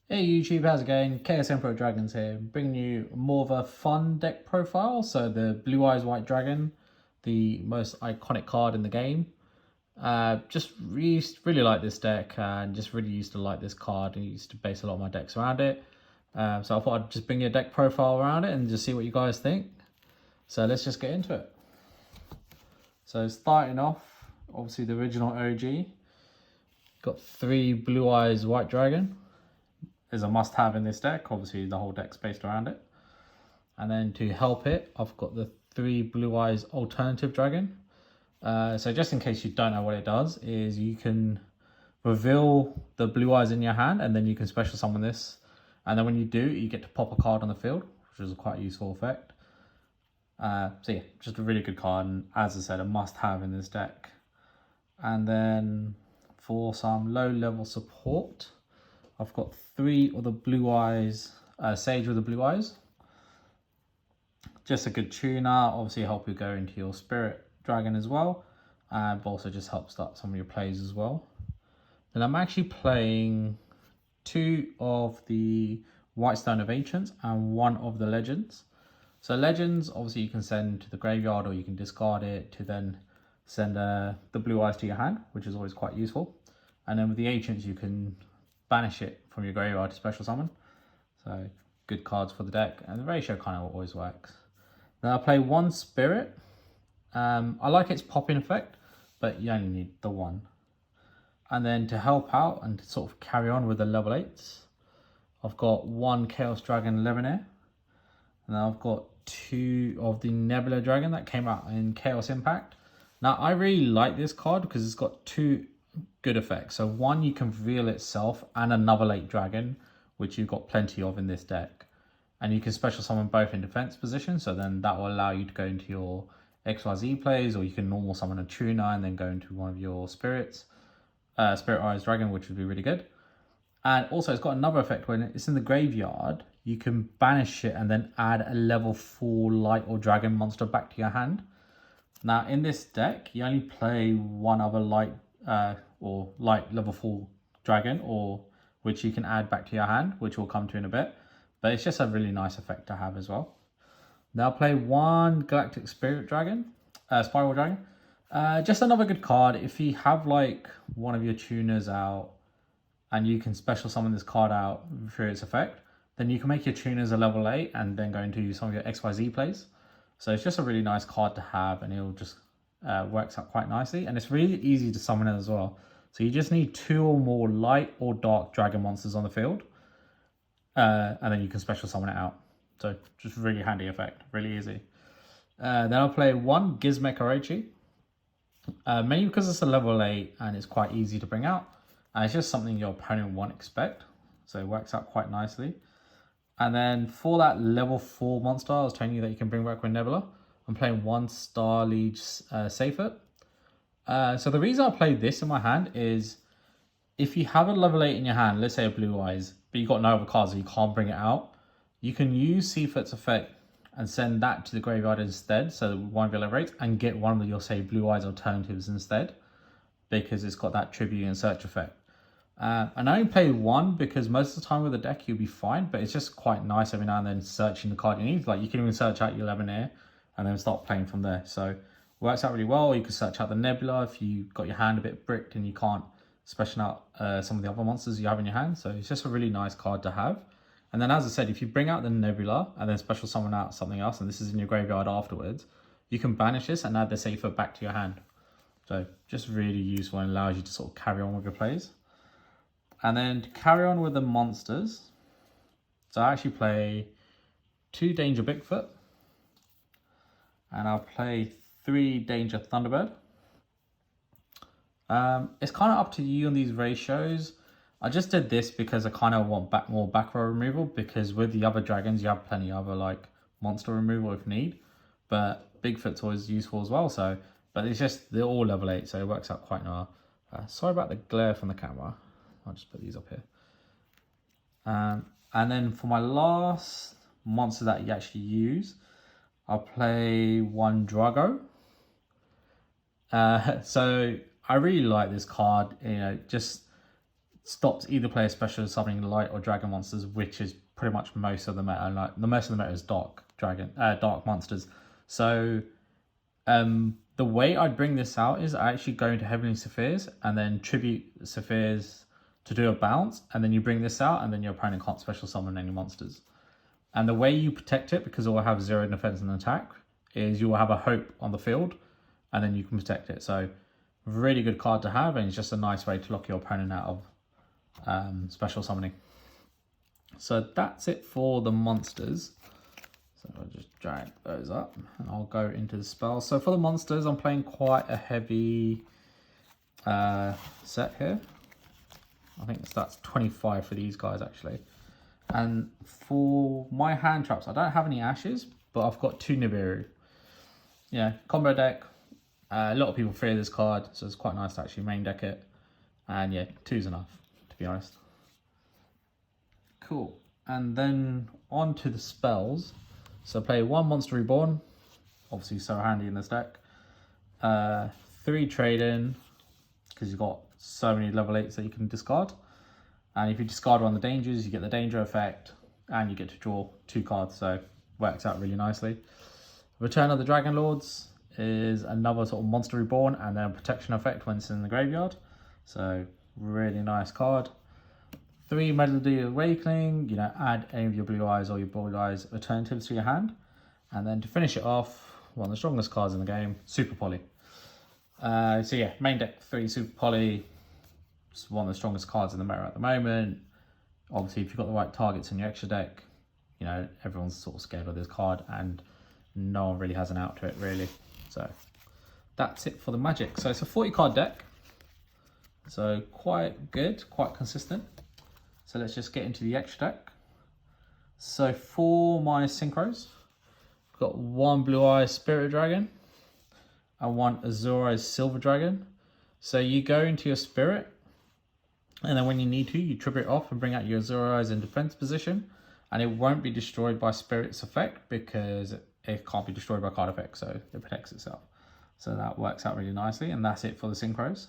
Hey YouTube, how's it going? KSM Pro Dragons here, bringing you more of a fun deck profile. So the Blue Eyes White Dragon, the most iconic card in the game. Just really like this deck and just really used to like this card and used to base a lot of my decks around it. So I thought I'd just bring you a deck profile around it and just see what you guys think. So let's just get into it. So starting off, obviously the original OG. Got 3 Blue Eyes White Dragon. Is a must-have in this deck. Obviously, the whole deck's based around it. And then to help it, I've got the 3 Blue Eyes Alternative Dragon. So just in case you don't know what it does, is you can reveal the Blue Eyes in your hand, and then you can special summon this. And then when you do, you get to pop a card on the field, which is a quite useful effect. So yeah, just a really good card, and as I said, a must-have in this deck. And then for some low-level support, I've got 3 of the Blue Eyes, Sage with the Blue Eyes. Just a good tuner, obviously help you go into your Spirit Dragon as well, but also just help start some of your plays as well. Then I'm actually playing 2 of the White Stone of Ancients and 1 of the Legends. So Legends, obviously you can send to the graveyard or you can discard it to then send the Blue Eyes to your hand, which is always quite useful. And then with the Ancients, you can banish it from your graveyard to special summon. So good cards for the deck, and the ratio kind of always works. Then I play 1 Spirit. I like its popping effect, but you only need the 1. And then to help out and to sort of carry on with the level 8s, I've got 1 Chaos Dragon Levineer. And then I've got 2 of the Nebula Dragon that came out in Chaos Impact. Now I really like this card because it's got 2 good effects. So 1, you can reveal itself and another late dragon, which you've got plenty of in this deck. And you can special summon both in defense position, so then that will allow you to go into your XYZ plays, or you can normal summon a tuner and then go into one of your spirits. Spirit Eyes Dragon, which would be really good. And also it's got another effect when it's in the graveyard, you can banish it and then add a level 4 light or dragon monster back to your hand. Now in this deck, you only play 1 other light or light level 4 dragon, or which you can add back to your hand, which we'll come to in a bit. But it's just a really nice effect to have as well. Now play 1 Galactic Spirit Dragon, Spiral Dragon. Just another good card. If you have like one of your tuners out and you can special summon this card out through its effect, then you can make your tuners a level 8 and then go into some of your XYZ plays. So it's just a really nice card to have, and it'll just works out quite nicely, and it's really easy to summon it as well. So you just need 2 or more light or dark dragon monsters on the field, and then you can special summon it out. So just really handy effect, really easy. Then I'll play 1 Gizmek Orochi, mainly because it's a level 8 and it's quite easy to bring out, and it's just something your opponent won't expect, so it works out quite nicely. And then for that level 4 monster I was telling you that you can bring back with Nebula, I'm playing 1 Star Liege Seyfert. So the reason I played this in my hand is if you have a level 8 in your hand, let's say a Blue Eyes, but you've got no other cards so you can't bring it out, you can use Seyfert's effect and send that to the graveyard instead, so one of your level 8s, and get one of your, say, Blue Eyes alternatives instead, because it's got that tribute and search effect. And I only play 1 because most of the time with the deck you'll be fine, but it's just quite nice every now and then searching the card you need. Like you can even search out your Levineer and then start playing from there. So it works out really well. You can search out the Nebula if you got your hand a bit bricked and you can't special out some of the other monsters you have in your hand. So it's just a really nice card to have. And then as I said, if you bring out the Nebula and then special summon out something else, and this is in your graveyard afterwards, you can banish this and add the Seyfert back to your hand. So just really useful and allows you to sort of carry on with your plays. And then to carry on with the monsters, so I actually play 2 Danger Bigfoot, and I'll play 3 Danger Thunderbird. It's kind of up to you on these ratios. I just did this because I kind of want more back row removal, because with the other dragons you have plenty of other like monster removal if need, but Bigfoot's always useful as well. So, but it's just they're all level 8, so it works out quite well. Sorry about the glare from the camera. I'll just put these up here. And then for my last monster that you actually use, I'll play 1 Drago. So I really like this card. You know, just stops either player special summoning light or dragon monsters, which is pretty much most of the meta. Like the most of the meta is dark monsters. So the way I'd bring this out is I actually go into Heavenly Spheres and then tribute Spheres to do a bounce, and then you bring this out, and then your opponent can't special summon any monsters. And the way you protect it, because it will have 0 defense and attack, is you will have a hope on the field, and then you can protect it. So really good card to have, and it's just a nice way to lock your opponent out of special summoning. So that's it for the monsters. So I'll just drag those up and I'll go into the spells. So for the monsters, I'm playing quite a heavy set here. I think that's 25 for these guys actually. And for my hand traps, I don't have any ashes, but I've got 2 Nibiru. Yeah, combo deck. A lot of people fear this card, so it's quite nice to actually main deck it. And yeah, 2's enough, to be honest. Cool. And then on to the spells. So play 1 Monster Reborn, obviously so handy in this deck. 3 Trade-in, because you've got so many level 8s that you can discard. And if you discard one of the dangers, you get the danger effect, and you get to draw 2 cards, so works out really nicely. Return of the Dragon Lords is another sort of Monster Reborn, and then a protection effect when it's in the graveyard. So really nice card. 3 Melody Awakening, you know, add any of your Blue Eyes or your Blue Eyes alternatives to your hand. And then to finish it off, one of the strongest cards in the game, Super Poly. So yeah, main deck 3 Super Poly. It's one of the strongest cards in the meta at the moment. Obviously, if you've got the right targets in your extra deck, you know, everyone's sort of scared of this card and no one really has an out to it, really. So that's it for the Magic. So it's a 40 card deck. So quite good, quite consistent. So let's just get into the extra deck. So for my synchros, I've got 1 Blue Eyes Spirit Dragon and 1 Azure Eyes Silver Dragon. So you go into your Spirit, and then when you need to, you trigger it off and bring out your Azure Eyes in defense position, and it won't be destroyed by Spirit's effect because it can't be destroyed by card effect, so it protects itself. So that works out really nicely, and that's it for the synchros.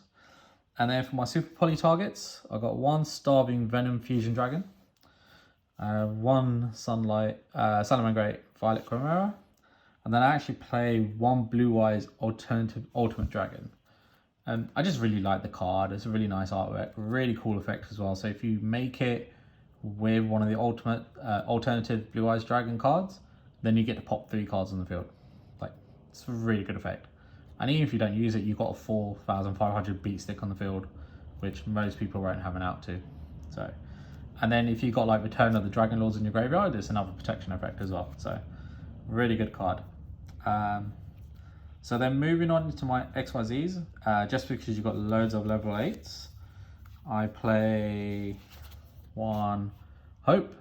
And then for my Super Poly targets, I've got 1 Starving Venom Fusion Dragon, 1 Salamangreat Violet Chimera, and then I actually play 1 Blue Eyes Alternative Ultimate Dragon. I just really like the card. It's a really nice artwork, really cool effect as well. So if you make it with one of the alternative Blue Eyes Dragon cards, then you get to pop 3 cards on the field. Like, it's a really good effect. And even if you don't use it, you've got a 4,500 beat stick on the field, which most people won't have an out to. So, and then if you've got like Return of the Dragon Lords in your graveyard, it's another protection effect as well. So, really good card. So then moving on to my XYZs, just because you've got loads of level 8s, I play 1 Hope.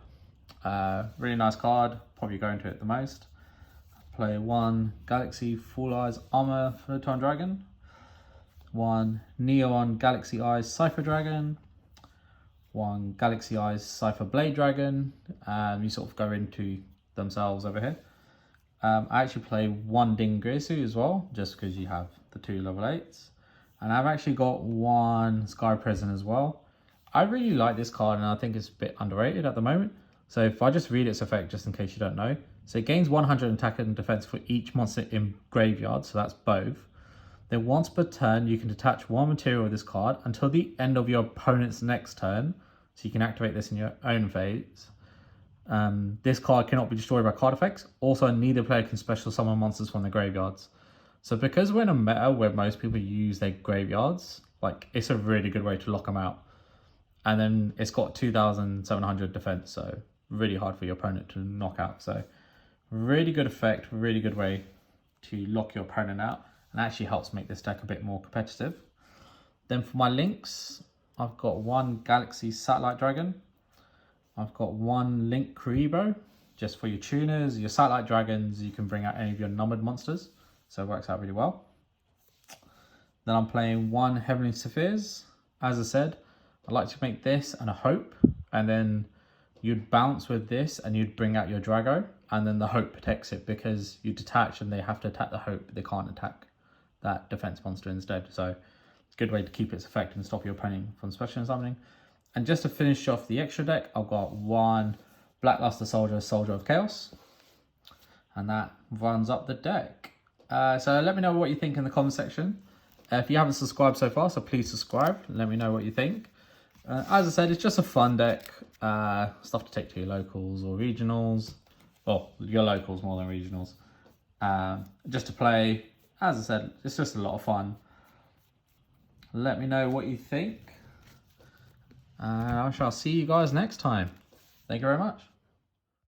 Really nice card, probably go into it the most. Play 1 Galaxy Full Eyes Armor Photon Dragon, 1 Neon Galaxy Eyes Cypher Dragon, 1 Galaxy Eyes Cypher Blade Dragon. You sort of go into themselves over here. I actually play 1 Dingirsu as well, just because you have the 2 level 8s. And I've actually got 1 Sky Prison as well. I really like this card, and I think it's a bit underrated at the moment. So if I just read its effect, just in case you don't know. So it gains 100 attack and defense for each monster in graveyard, so that's both. Then once per turn, you can detach 1 material of this card until the end of your opponent's next turn. So you can activate this in your own phase. This card cannot be destroyed by card effects. Also, neither player can special summon monsters from their graveyards. So because we're in a meta where most people use their graveyards, like, it's a really good way to lock them out. And then it's got 2,700 defense, so really hard for your opponent to knock out. So really good effect, really good way to lock your opponent out, and actually helps make this deck a bit more competitive. Then for my links, I've got 1 Galaxy Satellite Dragon. I've got 1 Link Kuribo, just for your tuners. Your Satellite Dragons, you can bring out any of your numbered monsters, so it works out really well. Then I'm playing 1 Heavenly Spheres. As I said, I like to make this and a Hope, and then you'd bounce with this and you'd bring out your Drago, and then the Hope protects it because you detach and they have to attack the Hope, but they can't attack that defense monster instead. So it's a good way to keep its effect and stop your opponent from special summoning. And just to finish off the extra deck, I've got one Blackluster Soldier, Soldier of Chaos. And that runs up the deck. So let me know what you think in the comment section. If you haven't subscribed so far, so please subscribe. Let me know what you think. As I said, it's just a fun deck. Stuff to take to your locals or regionals. Well, your locals more than regionals. Just to play. As I said, it's just a lot of fun. Let me know what you think. I shall see you guys next time. Thank you very much.